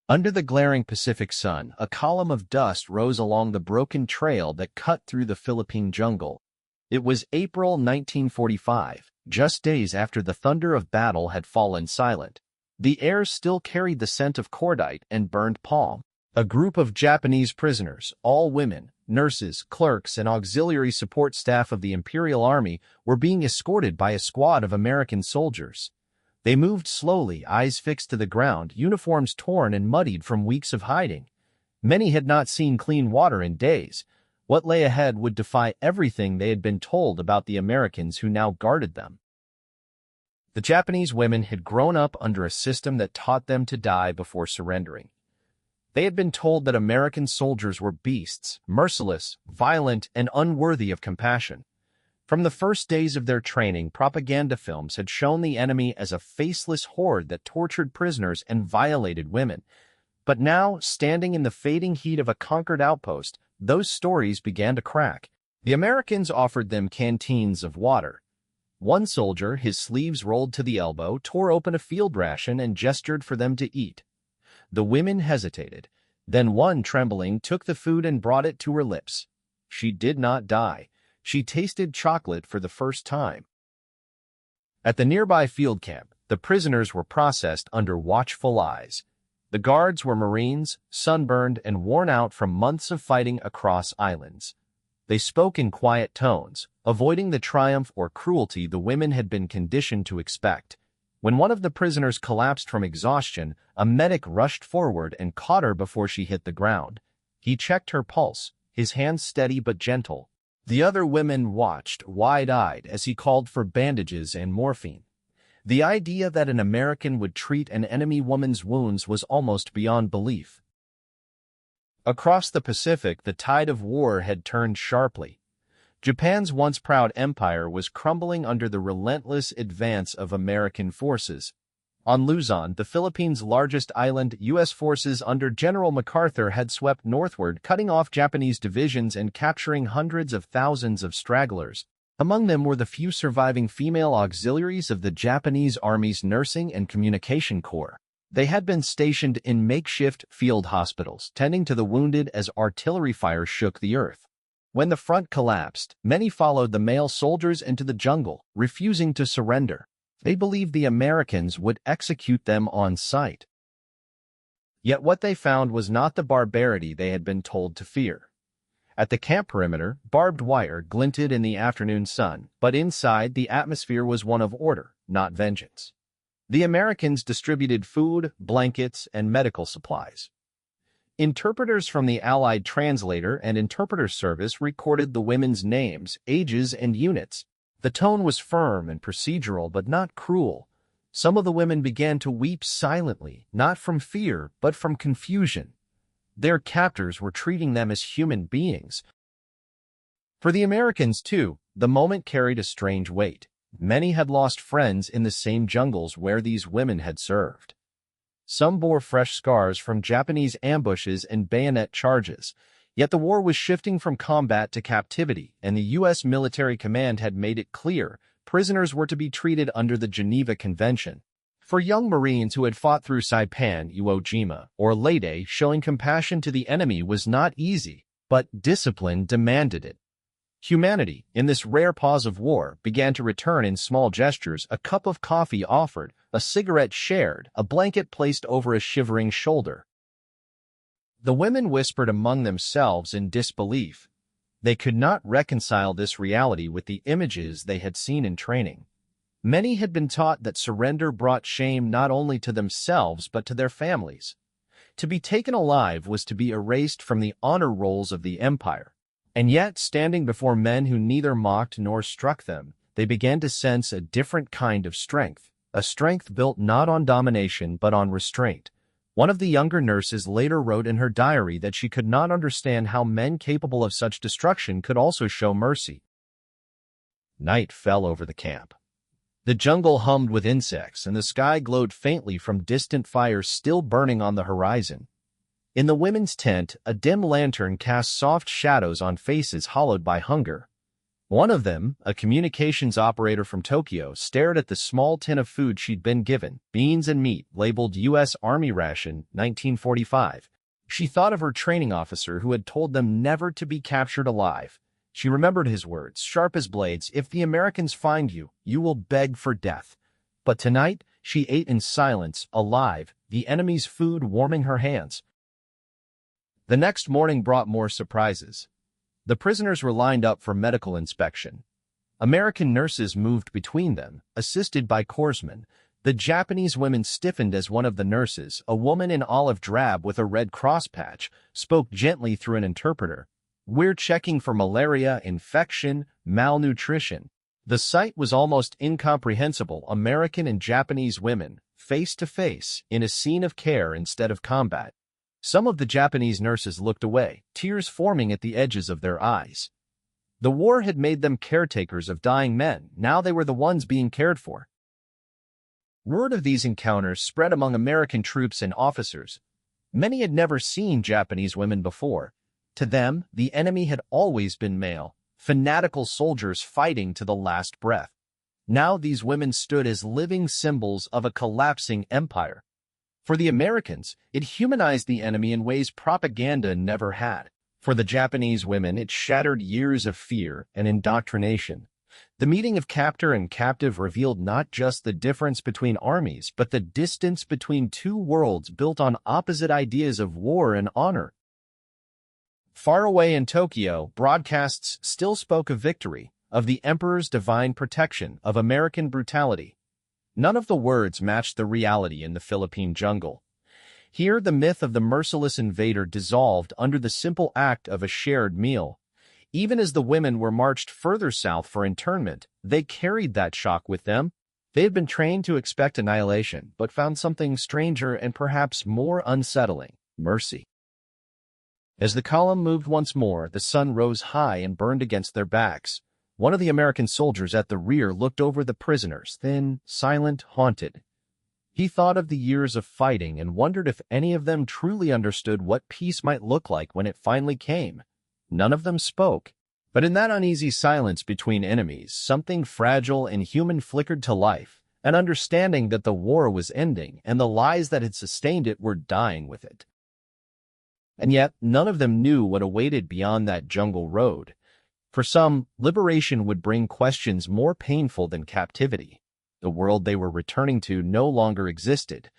Under the glaring Pacific sun, a column of dust rose along the broken trail that cut through the Philippine jungle. It was April 1945, just days after the thunder of battle had fallen silent. The air still carried the scent of cordite and burned palm. A group of Japanese prisoners, all women, nurses, clerks, and auxiliary support staff of the Imperial Army, were being escorted by a squad of American soldiers. They moved slowly, eyes fixed to the ground, uniforms torn and muddied from weeks of hiding. Many had not seen clean water in days. What lay ahead would defy everything they had been told about the Americans who now guarded them. The Japanese women had grown up under a system that taught them to die before surrendering. They had been told that American soldiers were beasts, merciless, violent, and unworthy of compassion. From the first days of their training, propaganda films had shown the enemy as a faceless horde that tortured prisoners and violated women. But now, standing in the fading heat of a conquered outpost, those stories began to crack. The Americans offered them canteens of water. One soldier, his sleeves rolled to the elbow, tore open a field ration and gestured for them to eat. The women hesitated. Then one, trembling, took the food and brought it to her lips. She did not die. She tasted chocolate for the first time. At the nearby field camp, the prisoners were processed under watchful eyes. The guards were Marines, sunburned and worn out from months of fighting across islands. They spoke in quiet tones, avoiding the triumph or cruelty the women had been conditioned to expect. When one of the prisoners collapsed from exhaustion, a medic rushed forward and caught her before she hit the ground. He checked her pulse, his hands steady but gentle. The other women watched, wide-eyed, as he called for bandages and morphine. The idea that an American would treat an enemy woman's wounds was almost beyond belief. Across the Pacific, the tide of war had turned sharply. Japan's once proud empire was crumbling under the relentless advance of American forces. On Luzon, the Philippines' largest island, U.S. forces under General MacArthur had swept northward, cutting off Japanese divisions and capturing hundreds of thousands of stragglers. Among them were the few surviving female auxiliaries of the Japanese Army's nursing and communication corps. They had been stationed in makeshift field hospitals, tending to the wounded as artillery fire shook the earth. When the front collapsed, many followed the male soldiers into the jungle, refusing to surrender. They believed the Americans would execute them on sight. Yet what they found was not the barbarity they had been told to fear. At the camp perimeter, barbed wire glinted in the afternoon sun, but inside the atmosphere was one of order, not vengeance. The Americans distributed food, blankets, and medical supplies. Interpreters from the Allied translator and interpreter service recorded the women's names, ages, and units. The tone was firm and procedural, but not cruel. Some of the women began to weep silently, not from fear, but from confusion. Their captors were treating them as human beings. For the Americans, too, the moment carried a strange weight. Many had lost friends in the same jungles where these women had served. Some bore fresh scars from Japanese ambushes and bayonet charges. Yet the war was shifting from combat to captivity, and the U.S. military command had made it clear prisoners were to be treated under the Geneva Convention. For young Marines who had fought through Saipan, Iwo Jima, or Leyte, showing compassion to the enemy was not easy, but discipline demanded it. Humanity, in this rare pause of war, began to return in small gestures: a cup of coffee offered, a cigarette shared, a blanket placed over a shivering shoulder. The women whispered among themselves in disbelief. They could not reconcile this reality with the images they had seen in training. Many had been taught that surrender brought shame not only to themselves but to their families. To be taken alive was to be erased from the honor rolls of the empire. And yet, standing before men who neither mocked nor struck them, they began to sense a different kind of strength, a strength built not on domination but on restraint. One of the younger nurses later wrote in her diary that she could not understand how men capable of such destruction could also show mercy. Night fell over the camp. The jungle hummed with insects, and the sky glowed faintly from distant fires still burning on the horizon. In the women's tent, a dim lantern cast soft shadows on faces hollowed by hunger. One of them, a communications operator from Tokyo, stared at the small tin of food she'd been given, beans and meat, labeled U.S. Army ration, 1945. She thought of her training officer who had told them never to be captured alive. She remembered his words, sharp as blades, "If the Americans find you, you will beg for death." But tonight, she ate in silence, alive, the enemy's food warming her hands. The next morning brought more surprises. The prisoners were lined up for medical inspection. American nurses moved between them, assisted by corpsmen. The Japanese women stiffened as one of the nurses, a woman in olive drab with a red cross patch, spoke gently through an interpreter. "We're checking for malaria, infection, malnutrition." The sight was almost incomprehensible. American and Japanese women, face to face, in a scene of care instead of combat. Some of the Japanese nurses looked away, tears forming at the edges of their eyes. The war had made them caretakers of dying men. Now they were the ones being cared for. Word of these encounters spread among American troops and officers. Many had never seen Japanese women before. To them, the enemy had always been male, fanatical soldiers fighting to the last breath. Now these women stood as living symbols of a collapsing empire. For the Americans, it humanized the enemy in ways propaganda never had. For the Japanese women, it shattered years of fear and indoctrination. The meeting of captor and captive revealed not just the difference between armies, but the distance between two worlds built on opposite ideas of war and honor. Far away in Tokyo, broadcasts still spoke of victory, of the emperor's divine protection, of American brutality. None of the words matched the reality in the Philippine jungle. Here, the myth of the merciless invader dissolved under the simple act of a shared meal. Even as the women were marched further south for internment, they carried that shock with them. They had been trained to expect annihilation, but found something stranger and perhaps more unsettling: mercy. As the column moved once more, the sun rose high and burned against their backs. One of the American soldiers at the rear looked over the prisoners, thin, silent, haunted. He thought of the years of fighting and wondered if any of them truly understood what peace might look like when it finally came. None of them spoke, but in that uneasy silence between enemies, something fragile and human flickered to life, an understanding that the war was ending and the lies that had sustained it were dying with it. And yet, none of them knew what awaited beyond that jungle road. For some, liberation would bring questions more painful than captivity. The world they were returning to no longer existed.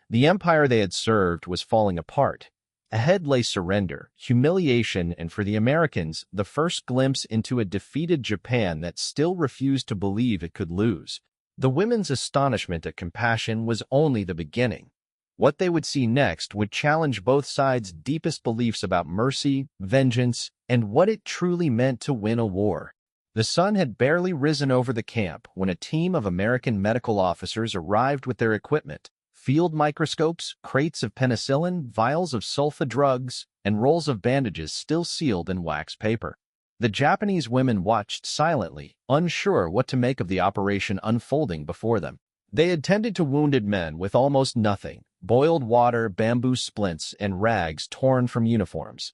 The empire they had served was falling apart. Ahead lay surrender, humiliation, and for the Americans, the first glimpse into a defeated Japan that still refused to believe it could lose. The women's astonishment at compassion was only the beginning. What they would see next would challenge both sides' deepest beliefs about mercy, vengeance, and what it truly meant to win a war. The sun had barely risen over the camp when a team of American medical officers arrived with their equipment: field microscopes, crates of penicillin, vials of sulfa drugs, and rolls of bandages still sealed in wax paper. The Japanese women watched silently, unsure what to make of the operation unfolding before them. They had tended to wounded men with almost nothing: boiled water, bamboo splints, and rags torn from uniforms.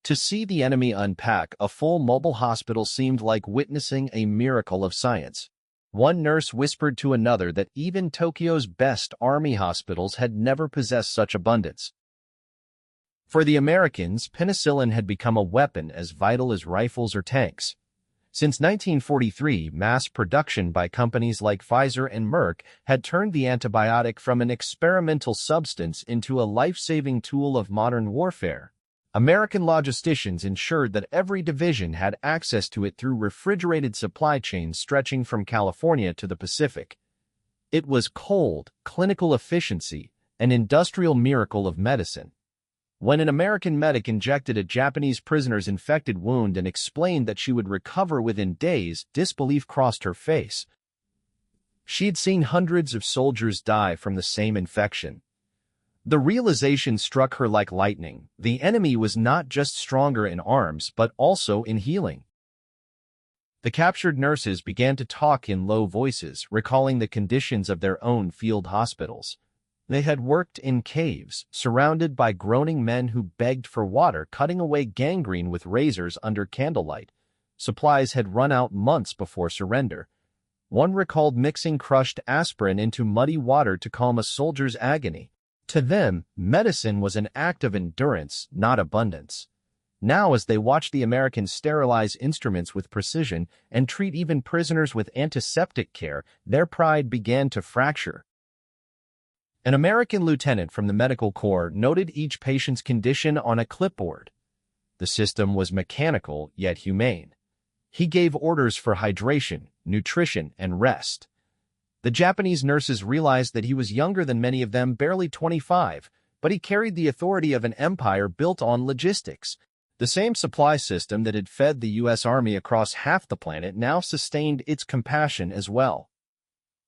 To see the enemy unpack a full mobile hospital seemed like witnessing a miracle of science. One nurse whispered to another that even Tokyo's best army hospitals had never possessed such abundance. For the Americans, penicillin had become a weapon as vital as rifles or tanks. Since 1943, mass production by companies like Pfizer and Merck had turned the antibiotic from an experimental substance into a life-saving tool of modern warfare. American logisticians ensured that every division had access to it through refrigerated supply chains stretching from California to the Pacific. It was cold, clinical efficiency, an industrial miracle of medicine. When an American medic injected a Japanese prisoner's infected wound and explained that she would recover within days, disbelief crossed her face. She'd seen hundreds of soldiers die from the same infection. The realization struck her like lightning. The enemy was not just stronger in arms, but also in healing. The captured nurses began to talk in low voices, recalling the conditions of their own field hospitals. They had worked in caves, surrounded by groaning men who begged for water, cutting away gangrene with razors under candlelight. Supplies had run out months before surrender. One recalled mixing crushed aspirin into muddy water to calm a soldier's agony. To them, medicine was an act of endurance, not abundance. Now, as they watched the Americans sterilize instruments with precision and treat even prisoners with antiseptic care, their pride began to fracture. An American lieutenant from the medical corps noted each patient's condition on a clipboard. The system was mechanical yet humane. He gave orders for hydration, nutrition, and rest. The Japanese nurses realized that he was younger than many of them, barely 25, but he carried the authority of an empire built on logistics. The same supply system that had fed the U.S. Army across half the planet now sustained its compassion as well.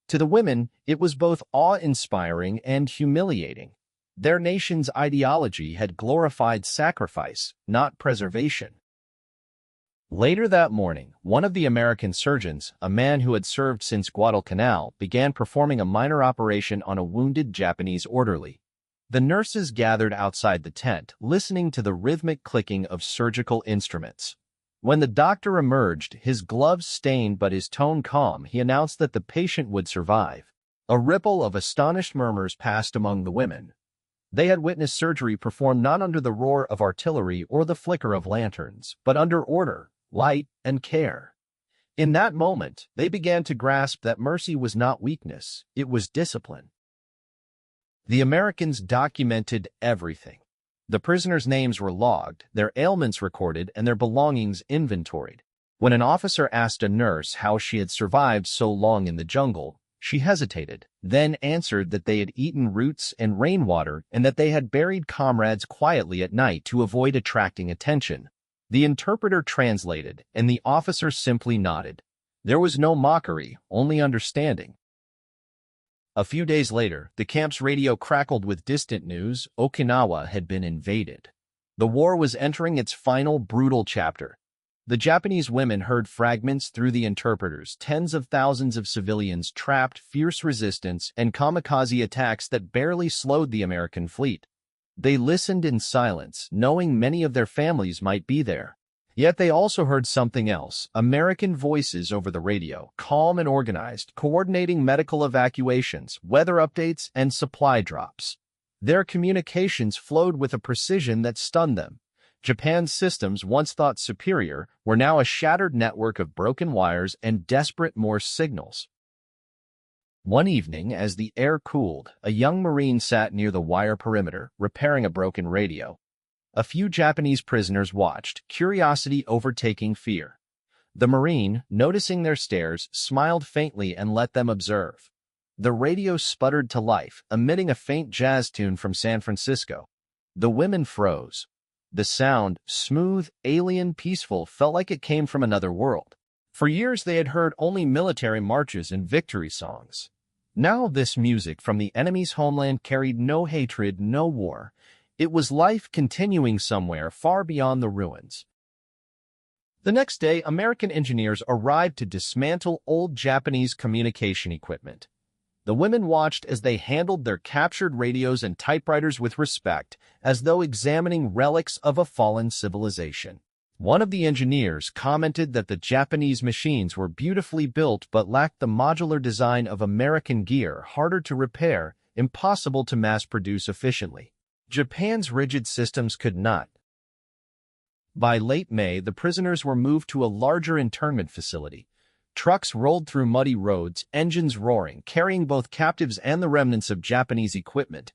To the women, it was both awe-inspiring and humiliating. Their nation's ideology had glorified sacrifice, not preservation. Later that morning, one of the American surgeons, a man who had served since Guadalcanal, began performing a minor operation on a wounded Japanese orderly. The nurses gathered outside the tent, listening to the rhythmic clicking of surgical instruments. When the doctor emerged, his gloves stained but his tone calm, he announced that the patient would survive. A ripple of astonished murmurs passed among the women. They had witnessed surgery performed not under the roar of artillery or the flicker of lanterns, but under order, light, and care. In that moment, they began to grasp that mercy was not weakness, it was discipline. The Americans documented everything. The prisoners' names were logged, their ailments recorded, and their belongings inventoried. When an officer asked a nurse how she had survived so long in the jungle, she hesitated, then answered that they had eaten roots and rainwater and that they had buried comrades quietly at night to avoid attracting attention. The interpreter translated, and the officer simply nodded. There was no mockery, only understanding. A few days later, the camp's radio crackled with distant news. Okinawa had been invaded. The war was entering its final brutal chapter. The Japanese women heard fragments through the interpreters, tens of thousands of civilians trapped, fierce resistance, and kamikaze attacks that barely slowed the American fleet. They listened in silence, knowing many of their families might be there. Yet they also heard something else, American voices over the radio, calm and organized, coordinating medical evacuations, weather updates, and supply drops. Their communications flowed with a precision that stunned them. Japan's systems, once thought superior, were now a shattered network of broken wires and desperate Morse signals. One evening, as the air cooled, a young Marine sat near the wire perimeter, repairing a broken radio. A few Japanese prisoners watched, curiosity overtaking fear. The Marine, noticing their stares, smiled faintly and let them observe. The radio sputtered to life, emitting a faint jazz tune from San Francisco. The women froze. The sound, smooth, alien, peaceful, felt like it came from another world. For years they had heard only military marches and victory songs. Now this music from the enemy's homeland carried no hatred, no war. It was life continuing somewhere far beyond the ruins. The next day, American engineers arrived to dismantle old Japanese communication equipment. The women watched as they handled their captured radios and typewriters with respect, as though examining relics of a fallen civilization. One of the engineers commented that the Japanese machines were beautifully built but lacked the modular design of American gear, harder to repair, impossible to mass-produce efficiently. Japan's rigid systems could not. By late May, the prisoners were moved to a larger internment facility. Trucks rolled through muddy roads, engines roaring, carrying both captives and the remnants of Japanese equipment.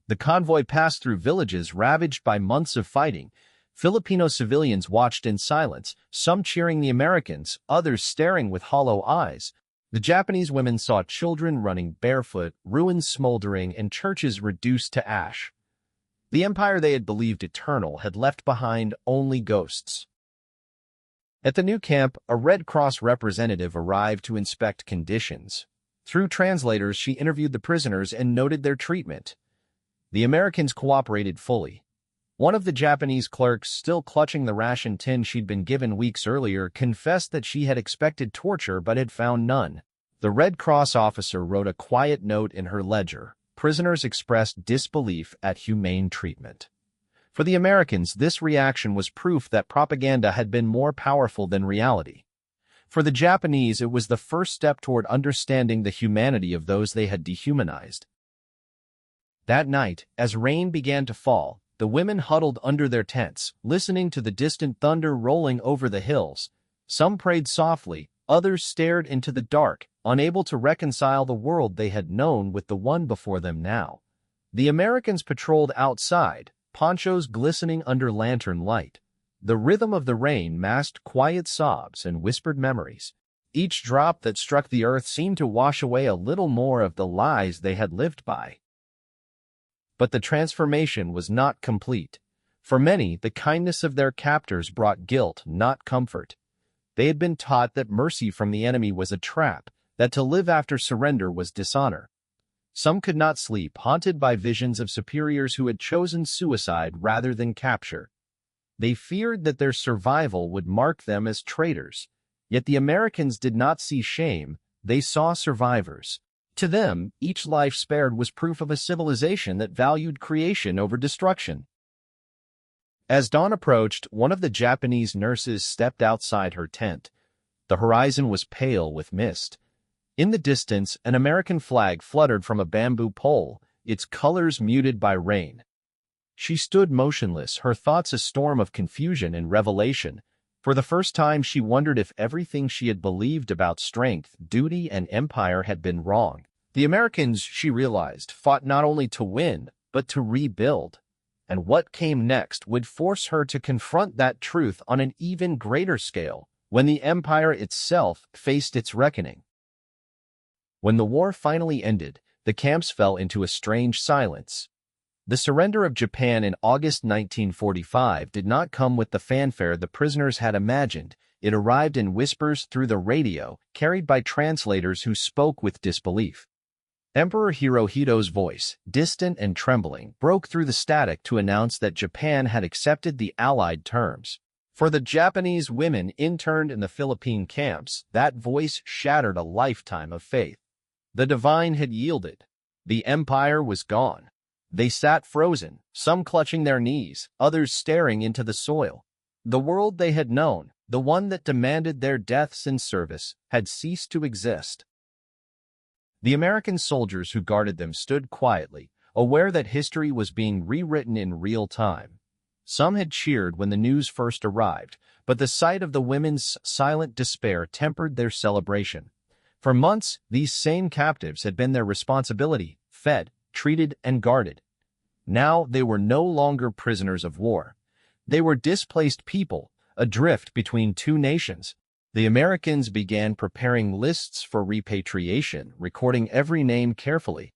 The convoy passed through villages ravaged by months of fighting. Filipino civilians watched in silence, some cheering the Americans, others staring with hollow eyes. The Japanese women saw children running barefoot, ruins smoldering, and churches reduced to ash. The empire they had believed eternal had left behind only ghosts. At the new camp, a Red Cross representative arrived to inspect conditions. Through translators, she interviewed the prisoners and noted their treatment. The Americans cooperated fully. One of the Japanese clerks, still clutching the ration tin she'd been given weeks earlier, confessed that she had expected torture but had found none. The Red Cross officer wrote a quiet note in her ledger. Prisoners expressed disbelief at humane treatment. For the Americans, this reaction was proof that propaganda had been more powerful than reality. For the Japanese, it was the first step toward understanding the humanity of those they had dehumanized. That night, as rain began to fall, the women huddled under their tents, listening to the distant thunder rolling over the hills. Some prayed softly, others stared into the dark, unable to reconcile the world they had known with the one before them now. The Americans patrolled outside, ponchos glistening under lantern light. The rhythm of the rain masked quiet sobs and whispered memories. Each drop that struck the earth seemed to wash away a little more of the lies they had lived by. But the transformation was not complete. For many, the kindness of their captors brought guilt, not comfort. They had been taught that mercy from the enemy was a trap, that to live after surrender was dishonor. Some could not sleep, haunted by visions of superiors who had chosen suicide rather than capture. They feared that their survival would mark them as traitors. Yet the Americans did not see shame, they saw survivors. To them, each life spared was proof of a civilization that valued creation over destruction. As dawn approached, one of the Japanese nurses stepped outside her tent. The horizon was pale with mist. In the distance, an American flag fluttered from a bamboo pole, its colors muted by rain. She stood motionless, her thoughts a storm of confusion and revelation. For the first time, she wondered if everything she had believed about strength, duty, and empire had been wrong. The Americans, she realized, fought not only to win, but to rebuild. And what came next would force her to confront that truth on an even greater scale, when the empire itself faced its reckoning. When the war finally ended, the camps fell into a strange silence. The surrender of Japan in August 1945 did not come with the fanfare the prisoners had imagined. It arrived in whispers through the radio, carried by translators who spoke with disbelief. Emperor Hirohito's voice, distant and trembling, broke through the static to announce that Japan had accepted the Allied terms. For the Japanese women interned in the Philippine camps, that voice shattered a lifetime of faith. The divine had yielded. The empire was gone. They sat frozen, some clutching their knees, others staring into the soil. The world they had known, the one that demanded their deaths in service, had ceased to exist. The American soldiers who guarded them stood quietly, aware that history was being rewritten in real time. Some had cheered when the news first arrived, but the sight of the women's silent despair tempered their celebration. For months, these same captives had been their responsibility, fed, treated, and guarded. Now they were no longer prisoners of war. They were displaced people, adrift between two nations. The Americans began preparing lists for repatriation, recording every name carefully.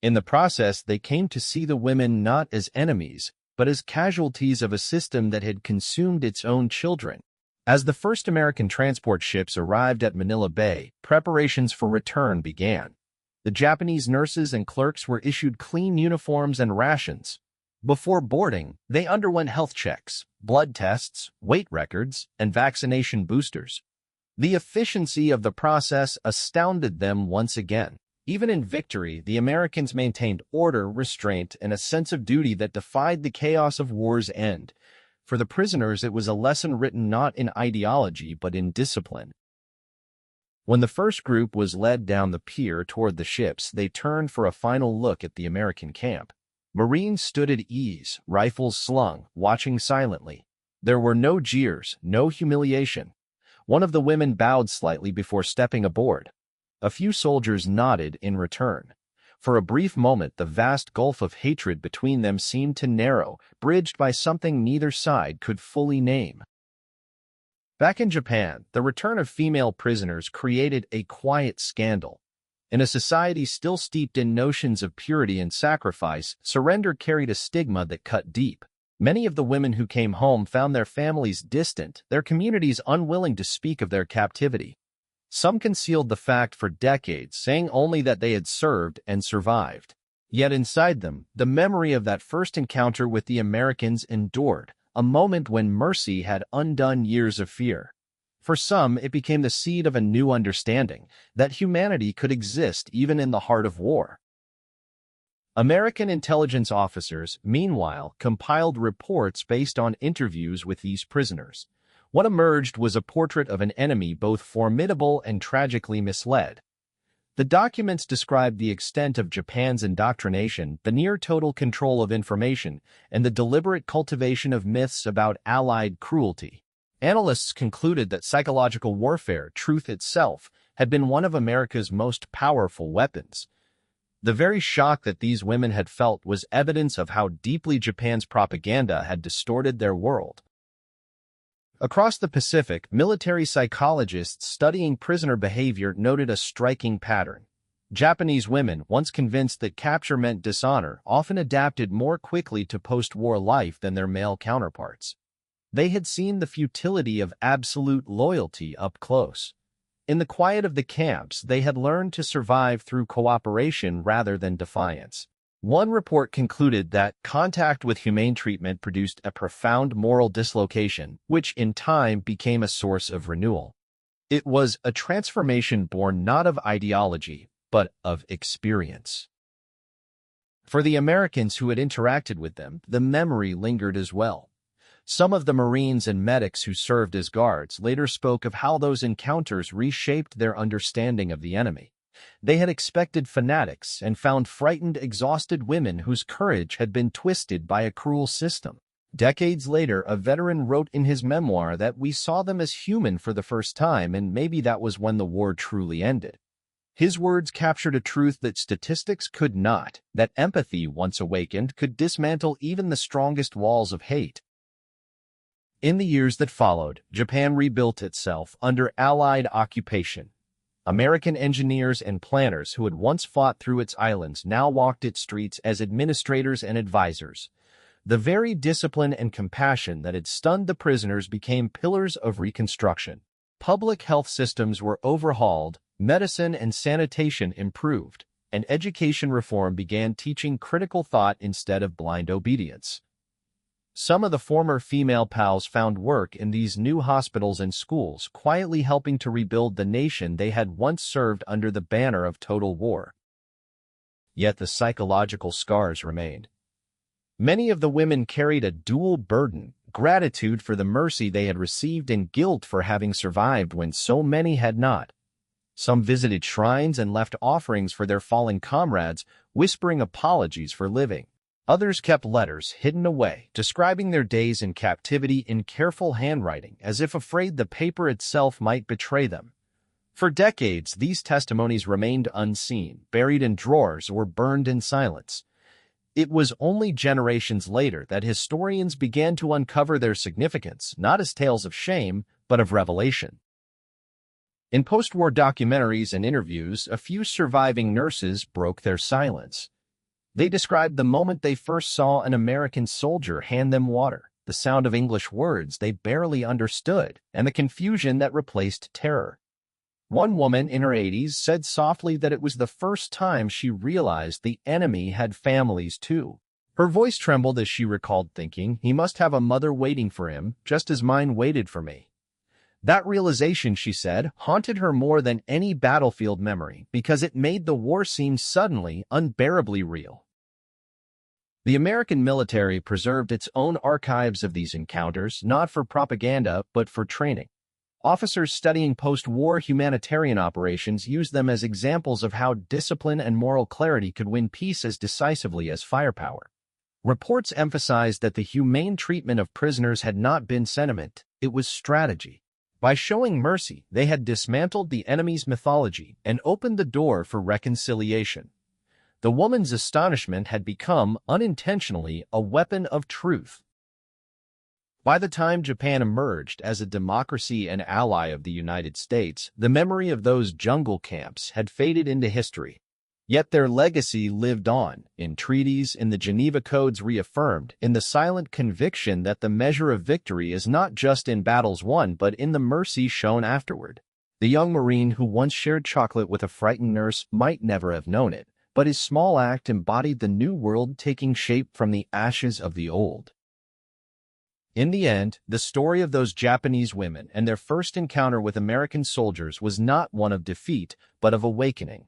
In the process, they came to see the women not as enemies, but as casualties of a system that had consumed its own children. As the first American transport ships arrived at Manila Bay, preparations for return began. The Japanese nurses and clerks were issued clean uniforms and rations. Before boarding, they underwent health checks, blood tests, weight records, and vaccination boosters. The efficiency of the process astounded them once again. Even in victory, the Americans maintained order, restraint, and a sense of duty that defied the chaos of war's end. For the prisoners, it was a lesson written not in ideology but in discipline. When the first group was led down the pier toward the ships, they turned for a final look at the American camp. Marines stood at ease, rifles slung, watching silently. There were no jeers, no humiliation. One of the women bowed slightly before stepping aboard. A few soldiers nodded in return. For a brief moment, the vast gulf of hatred between them seemed to narrow, bridged by something neither side could fully name. Back in Japan, the return of female prisoners created a quiet scandal. In a society still steeped in notions of purity and sacrifice, surrender carried a stigma that cut deep. Many of the women who came home found their families distant, their communities unwilling to speak of their captivity. Some concealed the fact for decades, saying only that they had served and survived. Yet inside them, the memory of that first encounter with the Americans endured, a moment when mercy had undone years of fear. For some, it became the seed of a new understanding, that humanity could exist even in the heart of war. American intelligence officers, meanwhile, compiled reports based on interviews with these prisoners. What emerged was a portrait of an enemy both formidable and tragically misled. The documents described the extent of Japan's indoctrination, the near-total control of information, and the deliberate cultivation of myths about Allied cruelty. Analysts concluded that psychological warfare, truth itself, had been one of America's most powerful weapons. The very shock that these women had felt was evidence of how deeply Japan's propaganda had distorted their world. Across the Pacific, military psychologists studying prisoner behavior noted a striking pattern. Japanese women, once convinced that capture meant dishonor, often adapted more quickly to post-war life than their male counterparts. They had seen the futility of absolute loyalty up close. In the quiet of the camps, they had learned to survive through cooperation rather than defiance. One report concluded that contact with humane treatment produced a profound moral dislocation, which in time became a source of renewal. It was a transformation born not of ideology, but of experience. For the Americans who had interacted with them, the memory lingered as well. Some of the Marines and medics who served as guards later spoke of how those encounters reshaped their understanding of the enemy. They had expected fanatics and found frightened, exhausted women whose courage had been twisted by a cruel system. Decades later, a veteran wrote in his memoir that we saw them as human for the first time, and maybe that was when the war truly ended. His words captured a truth that statistics could not, that empathy, once awakened, could dismantle even the strongest walls of hate. In the years that followed, Japan rebuilt itself under Allied occupation. American engineers and planners who had once fought through its islands now walked its streets as administrators and advisors. The very discipline and compassion that had stunned the prisoners became pillars of reconstruction. Public health systems were overhauled, medicine and sanitation improved, and education reform began teaching critical thought instead of blind obedience. Some of the former female POWs found work in these new hospitals and schools, quietly helping to rebuild the nation they had once served under the banner of total war. Yet the psychological scars remained. Many of the women carried a dual burden: gratitude for the mercy they had received and guilt for having survived when so many had not. Some visited shrines and left offerings for their fallen comrades, whispering apologies for living. Others kept letters hidden away, describing their days in captivity in careful handwriting, as if afraid the paper itself might betray them. For decades, these testimonies remained unseen, buried in drawers, or burned in silence. It was only generations later that historians began to uncover their significance, not as tales of shame, but of revelation. In post-war documentaries and interviews, a few surviving nurses broke their silence. They described the moment they first saw an American soldier hand them water, the sound of English words they barely understood, and the confusion that replaced terror. One woman in her 80s said softly that it was the first time she realized the enemy had families too. Her voice trembled as she recalled thinking, "He must have a mother waiting for him, just as mine waited for me." That realization, she said, haunted her more than any battlefield memory because it made the war seem suddenly, unbearably real. The American military preserved its own archives of these encounters, not for propaganda, but for training. Officers studying post-war humanitarian operations used them as examples of how discipline and moral clarity could win peace as decisively as firepower. Reports emphasized that the humane treatment of prisoners had not been sentiment, it was strategy. By showing mercy, they had dismantled the enemy's mythology and opened the door for reconciliation. The woman's astonishment had become, unintentionally, a weapon of truth. By the time Japan emerged as a democracy and ally of the United States, the memory of those jungle camps had faded into history. Yet their legacy lived on, in treaties, in the Geneva Codes reaffirmed, in the silent conviction that the measure of victory is not just in battles won but in the mercy shown afterward. The young Marine who once shared chocolate with a frightened nurse might never have known it, but his small act embodied the new world taking shape from the ashes of the old. In the end, the story of those Japanese women and their first encounter with American soldiers was not one of defeat, but of awakening.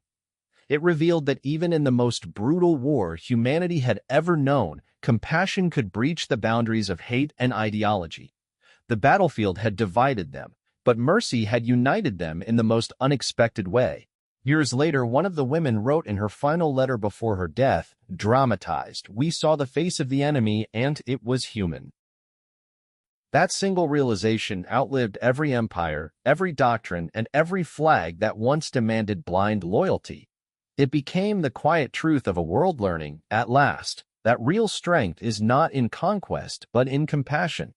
It revealed that even in the most brutal war humanity had ever known, compassion could breach the boundaries of hate and ideology. The battlefield had divided them, but mercy had united them in the most unexpected way. Years later, one of the women wrote in her final letter before her death, dramatized, "We saw the face of the enemy, and it was human." That single realization outlived every empire, every doctrine, and every flag that once demanded blind loyalty. It became the quiet truth of a world learning, at last, that real strength is not in conquest but in compassion.